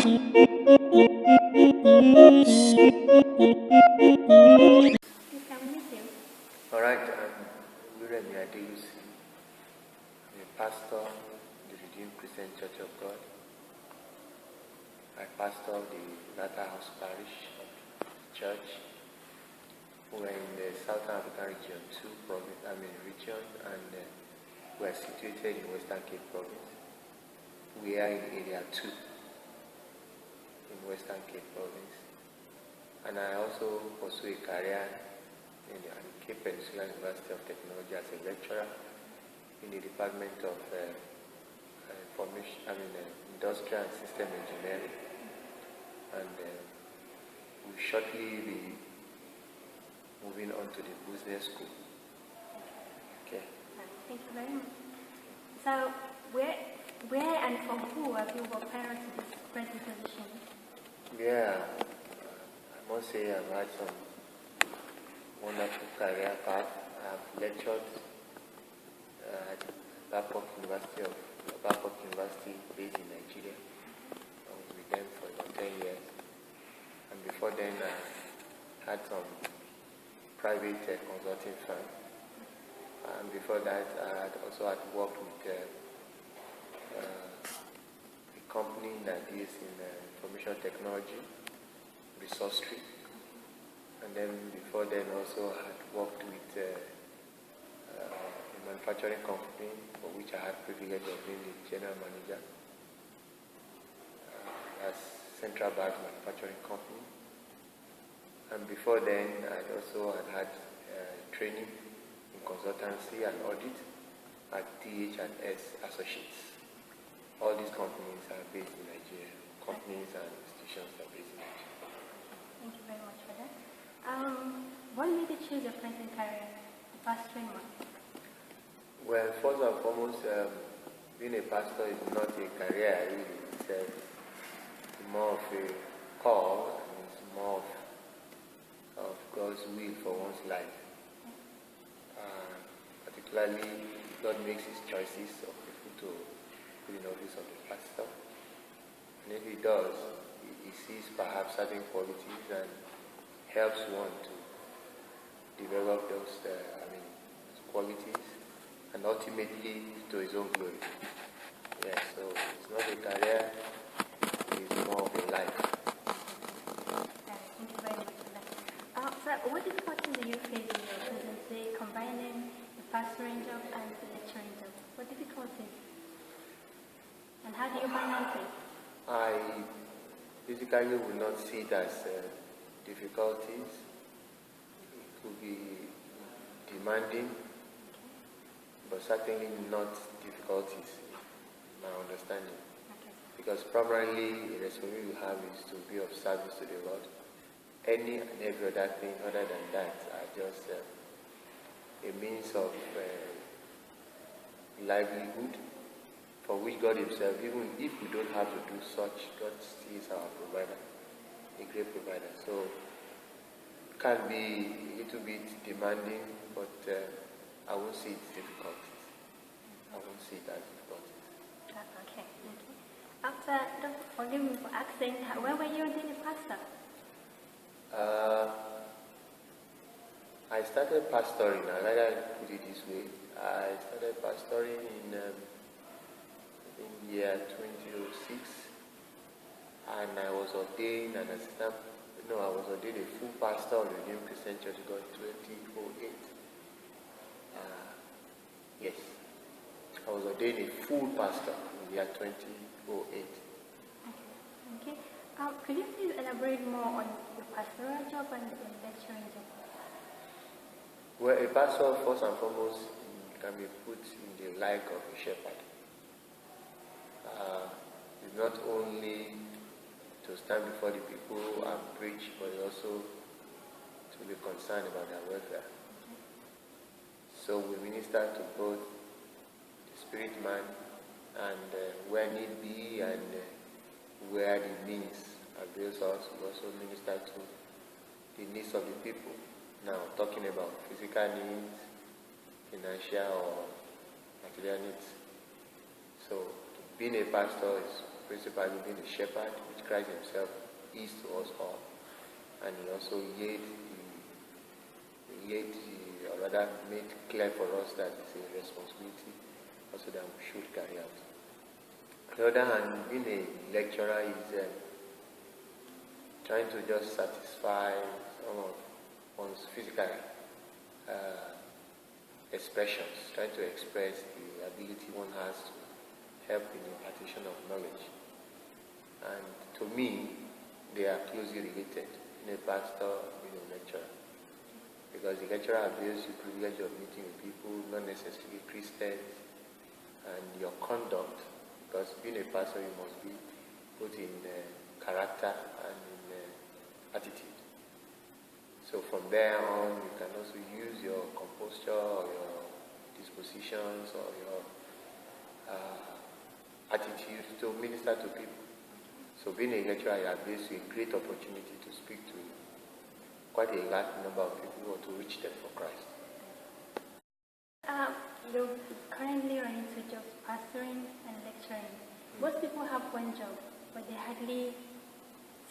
Alright, I'm Remi Adelusi. I'm a pastor in the Redeemed Christian Church of God. I pastor the Latter House Parish of the church. We're in the Southern African region 2 region, and we're situated in Western Cape province. We are in area 2 in Western Cape province. And I also pursue a career in the Cape Peninsula University of Technology as a lecturer in the Department of Industrial and System Engineering, and we'll shortly be moving on to the business school. Okay. Thank you very much. So, where and for who have you worked prior to this present position? Yeah, I must say I've had some wonderful career path. I've lectured at Babcock University based in Nigeria. I was with them for about 10 years. And before then I had some private consulting firm. And before that I had also worked with a company that is in information technology, resourcery. And then before then also I had worked with a manufacturing company for which I had privilege of being the general manager. That's Central Bank Manufacturing Company. And before then I also had training in consultancy and audit at TH&S Associates. All these companies are based in Nigeria. Companies and institutions are based in Nigeria. Thank you very much for that. What made you choose your present career, the past 3 months? Well, first and foremost, being a pastor is not a career really. It's more of a call, and it's more of God's will for one's life. Particularly, God makes his choices of people to put in office of the pastor. And if he does, he sees perhaps certain qualities and helps one to develop those qualities, and ultimately to his own glory. Yeah, so it's not a career, it's more of a life. Thank you very much for that. So what difficulties do you face in your present day combining the pastoring job and the lecturing job? What difficulties? And how do you balance it? I basically would not see it as difficulties. It could be demanding, but certainly not difficulties, in my understanding. Okay. Because primarily the responsibility you have is to be of service to the Lord. Any and every other thing other than that are just a means of livelihood for which God himself, even if we don't have to do such, God still is our provider, a great provider. So it can be a little bit demanding, but I won't see it difficulties. I won't see it as difficulties. Okay, thank you. After, forgive me for asking, where were you being a pastor? I started pastoring, I like to put it this way. I started pastoring in year 2006, and I was ordained an assistant. No, I was ordained a full pastor of the Redeemed Christian Church of God 2008. Yes, I was ordained a full pastor in the year 2008. Okay. Could you please elaborate more on the pastoral job and the lecturing job? Well, a pastor, first and foremost, can be put in the like of a shepherd. It's not only to stand before the people and preach, but also to be concerned about their welfare. So we minister to both the spirit man and where need be, and where the means avails us, we also minister to the needs of the people. Now, talking about physical needs, financial or material needs. So being a pastor is principally being a shepherd, which Christ himself is to us all. And he also or rather made clear for us that it's a responsibility also that we should carry out. On the other hand, being a lecturer is trying to just satisfy some of one's physical expressions, trying to express the ability one has to help in the impartation of knowledge. And to me, they are closely related in a pastor, in a lecturer. Because the lecturer avails the privilege of meeting with people, not necessarily Christians, and your conduct, because being a pastor, you must be both in character and in attitude. So from there on, you can also use your composture or your dispositions or your attitude to minister to people. So being a lecturer gives you a great opportunity to speak to quite a large number of people or to reach them for Christ. You're currently running two jobs, pastoring and lecturing. Most people have one job, but they hardly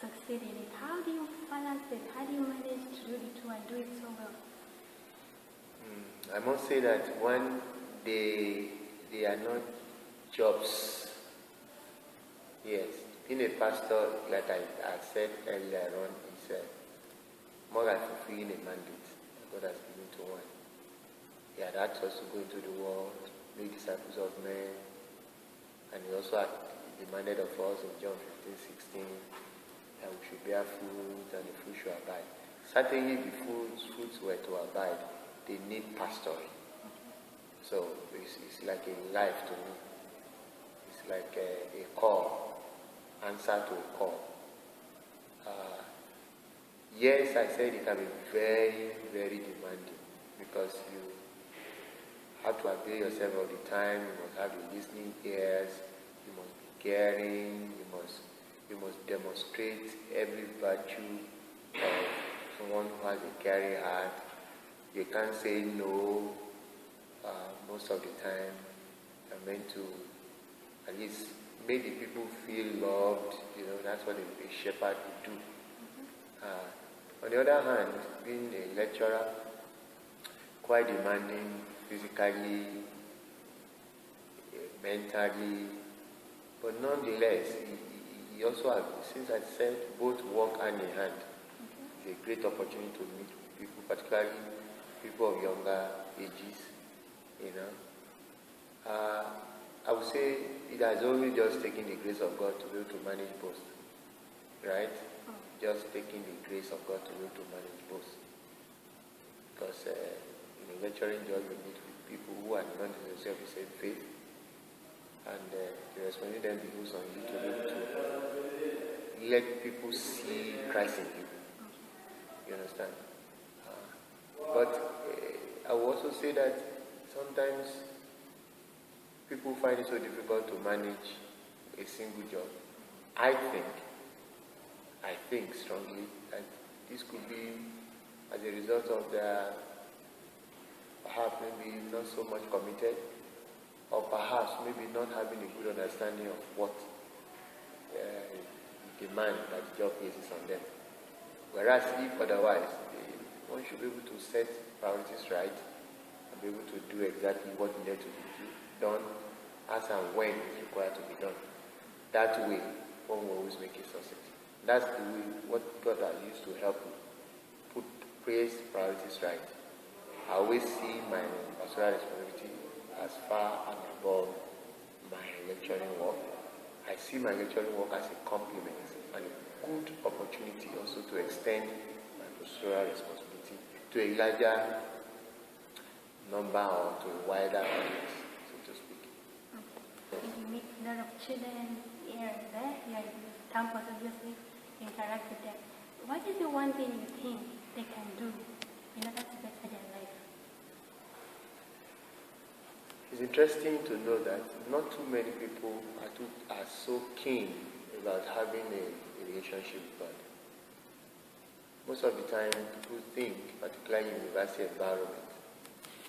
succeed in it. How do you balance it? How do you manage to do the two and do it so well? I must say that one, they are not jobs. Yes, being a pastor, like I said earlier on, is more like fulfilling a mandate God has given to one. He had asked us to go into the world, make disciples of men, and he also had demanded of us in John 15:16 that we should bear fruit and the fruit should abide. Certainly the fruits were to abide, they need pastoring. So it's like a life to me. It's like a call, answer to a call. Yes, I said it can be very, very demanding because you have to avail yourself all the time. You must have the listening ears. You must be caring. You must demonstrate every virtue of someone who has a caring heart. You can't say no most of the time. You're meant to at least make the people feel loved. That's what a shepherd would do. On the other hand, being a lecturer, quite demanding physically, mentally, but nonetheless, he also has, since I said, both work hand in hand. It's a great opportunity to meet people, particularly people of younger ages, I would say it has only just taken the grace of God to be able to manage both, right? Just taking the grace of God to be able to manage both. Because in a lecturing job, you meet with people who are not necessarily the same faith, and the responsibility then becomes on you to be able to let people see Christ in you. You understand? But I will also say that sometimes people find it so difficult to manage a single job. I think strongly that this could be as a result of their perhaps maybe not so much committed, or perhaps maybe not having a good understanding of what the demand that the job places on them. Whereas if otherwise, one should be able to set priorities right and be able to do exactly what needed to be done as and when it's required to be done. That way, one will always make a success. That's the way what God has used to help me place priorities right. I always see my pastoral responsibility as far and above my lecturing work. I see my lecturing work as a compliment and a good opportunity also to extend my pastoral responsibility to a larger number or to a wider audience, so to speak. You meet a lot of children here and there, here in campus, obviously, interact with them. What is the one thing you think they can do in order to better their life? It's interesting to know that not too many people are so keen about having a relationship with God. Most of the time, people think, particularly in university environment,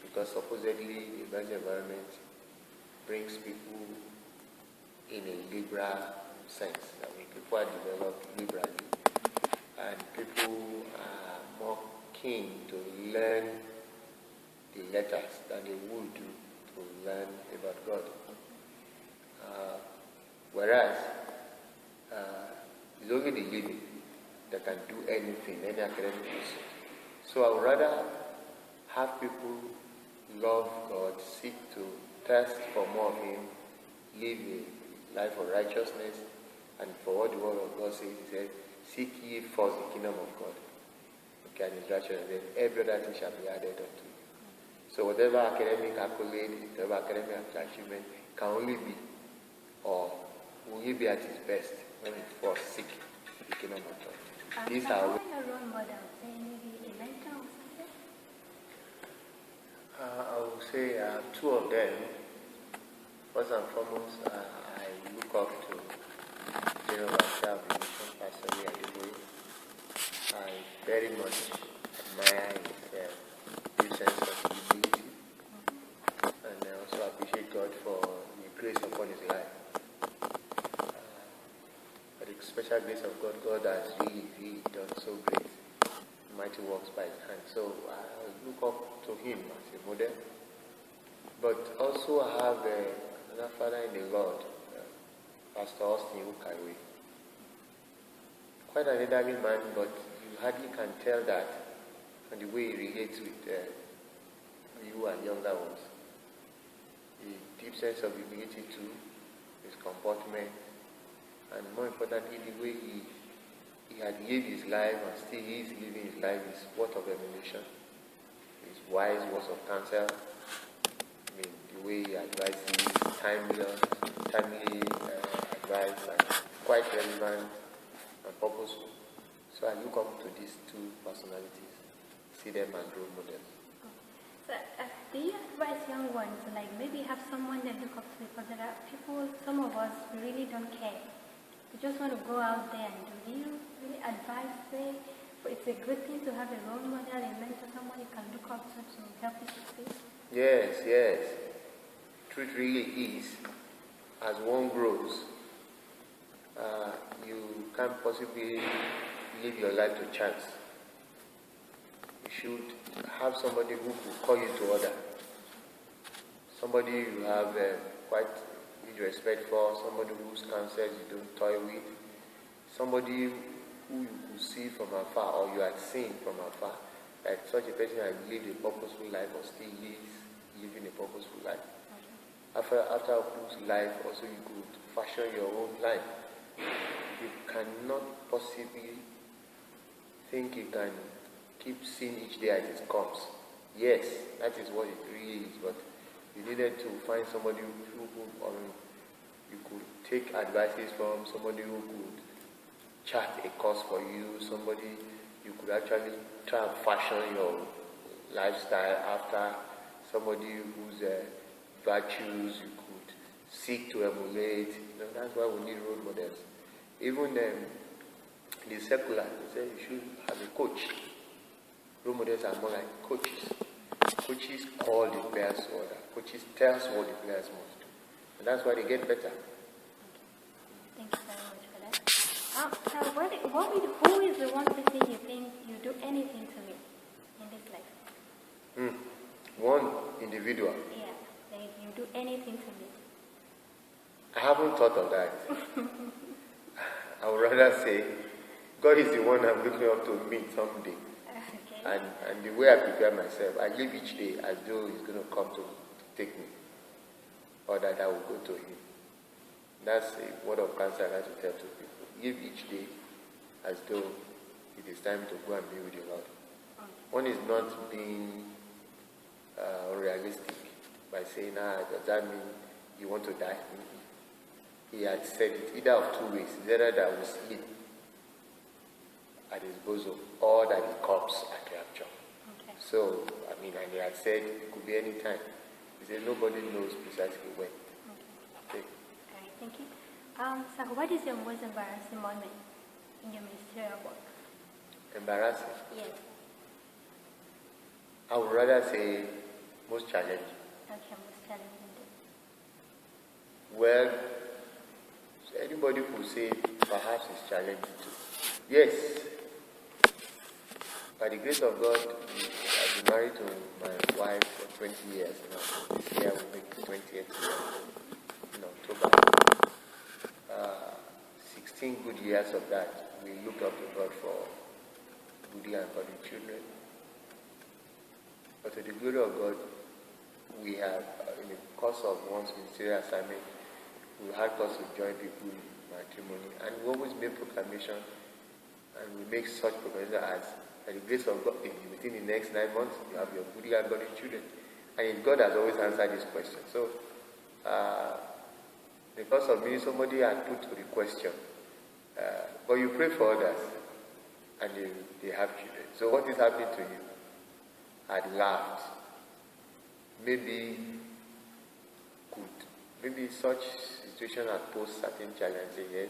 because supposedly the university environment brings people in a liberal sense. I mean, people are developed liberally, and people are more keen to learn the letters than they would do to learn about God. Whereas it's only the living that can do anything, any academic pursuit. So I would rather have people love God, seek to thirst for more of Him, live a life of righteousness, and for what the Word of God says, He said, seek ye first the kingdom of God. Okay, and His righteousness, then every other thing shall be added unto you. So whatever academic accolade, whatever academic achievement can only be, or will he be at his best when he first seek the kingdom of God. These are a role model, maybe a mentor or something? I would say two of them. First and foremost, I look up to General of the Mission, Pastor Remi Adelusi. I very much admire his sense of humility, and I also appreciate God for the grace upon his life. By the special grace of God, God has really done so great, mighty works by his hand. So I look up to him as a model. But also I have another father in the Lord, Pastor Austin Ukaiwe. Quite an elderly man, but you hardly can tell that from the way he relates with you and younger ones. A deep sense of humility too, his comportment, and more importantly, the way he had lived his life and still is living his life is worth of emulation. His wise words of counsel, I mean, the way he advises, timely advice, and quite relevant and purposeful. So I look up to these two personalities, see them as role models. So, do you advise young ones, like maybe have someone they look up to? Because there are people, some of us, we really don't care. We just want to go out there and do. Do you really advise, say, it's a good thing to have a role model, a mentor, someone you can look up to help you succeed? Yes. Truth really is, as one grows, you can't possibly live your life to chance. You should have somebody who will call you to order. Somebody you have quite huge respect for, somebody whose counsels you don't toy with, somebody who you could see from afar or you had seen from afar, that such a person has lived a purposeful life or still is living a purposeful life. After whose life also you could fashion your own life. You cannot possibly think you can keep seeing each day as it comes. Yes, that is what it really is, but you needed to find somebody who you could take advices from, somebody who could chart a course for you, somebody you could actually try and fashion your lifestyle after, somebody whose virtues you could seek to emulate. That's why we need role models. Even the secular, they say you should have a coach. Role models are more like coaches. Coaches call the players to order. Coaches tell us what the players must do. And that's why they get better. Thank you very much for that. Who is the one person you think you do anything to me in this life? One individual. Yeah, like you do anything to me. I haven't thought of that. I would rather say, God is the one I'm looking up to meet someday. Okay. And the way I prepare myself, I live each day as though He's going to come to take me, or that I will go to Him. That's a word of counsel I like to tell to people. Live each day as though it is time to go and be with the Lord. One is not being unrealistic by saying, does that mean you want to die? He had said it either of two ways. Either that I will sleep at his bosom, or that he comes at the rapture. Okay. So, and he had said it could be any time. He said nobody knows precisely when. Okay. All right, thank you. So what is your most embarrassing moment in your ministerial work? Embarrassing? Yes. I would rather say most challenging. Okay, most challenging. Well, anybody could say perhaps it's challenging too. Yes, by the grace of God, I've been married to my wife for 20 years now. This year will make the 20th year in October. 16 good years of that, we looked up to God for goodly and godly children. But to the glory of God, we have, in the course of one's ministerial assignment, we had cause to join people in matrimony, and we always make proclamation, and we make such proclamation as, by the grace of God, within the next 9 months, you have your goodly and godly children. And God has always answered this question. So, because of me, somebody had put the question, but you pray for others, and they have children. So what is happening to you? I'd laughed. Maybe such situation had posed certain challenges. Yes,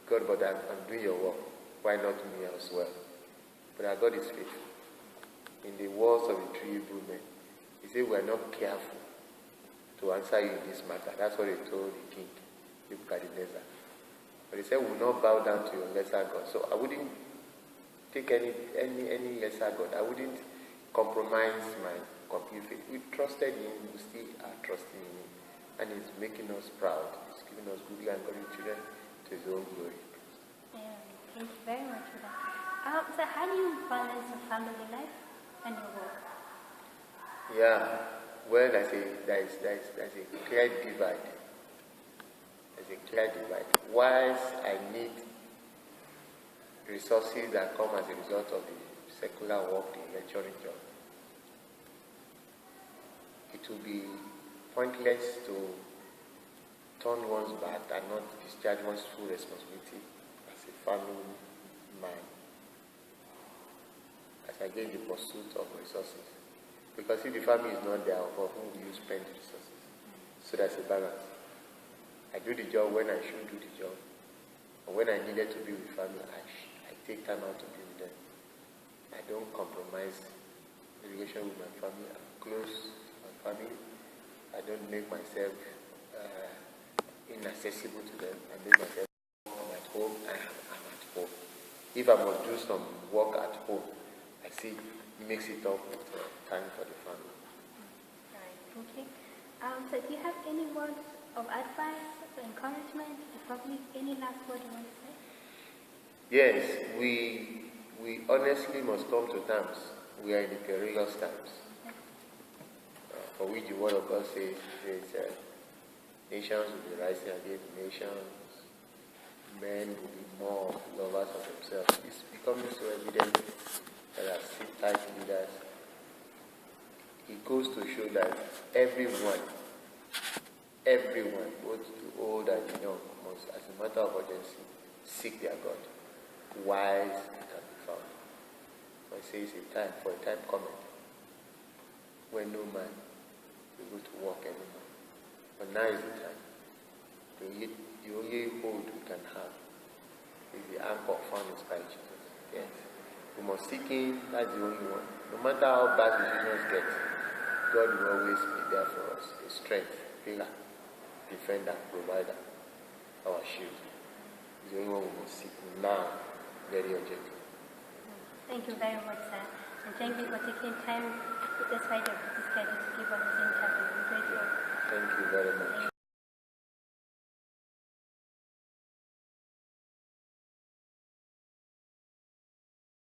God, but I'm doing your work. Why not me as well? But our God is faithful. In the words of the three Hebrew men, he said, we are not careful to answer you in this matter. That's what he told the king, Nebuchadnezzar. But he said, we will not bow down to your lesser God. So I wouldn't take any lesser God. I wouldn't compromise my complete faith. We trusted him, we still are trusting in him. And he's making us proud. He's giving us goodly and godly children to his own glory. Yeah, thank you very much for that. So how do you balance your family life and your work? Yeah, well, there's a clear divide. There's a clear divide. Whilst I need resources that come as a result of the secular work, the lecturing job, it will be pointless to turn one's back and not discharge one's full responsibility as a family man, as against the pursuit of resources. Because if the family is not there, for whom will you spend the resources? So there's a balance. I do the job when I should do the job. And when I needed to be with family, I take time out to be with them. I don't compromise the relation with my family. I'm close to my family. I don't make myself inaccessible to them. I make myself at home, and I'm at home. If I must do some work at home, I see mix it up with time for the family. All right, okay. So do you have any words of advice, encouragement, to public? Any last word you want to say? Yes, we honestly must come to terms. We are in the perilous times. For which the word of God says, nations will be rising against nations, men will be more lovers of themselves. It's becoming so evident that as type leaders, it goes to show that everyone, both the old and the young, must, as a matter of urgency, seek their God. Wise can be found. So I say it's a time, for a time coming, when no man will go to work anymore. But now is the time. The only hold we can have is the anchor found in Christ Jesus. Yes. We must seek him, that's the only one. No matter how bad situations get, God will always be there for us. A strength, pillar, defender, provider, our shield. He's the only one we must seek now, very urgently. Thank you very much, sir. And thank you for taking time despite your busy schedule to give us this interview. I'm grateful. Thank you very much.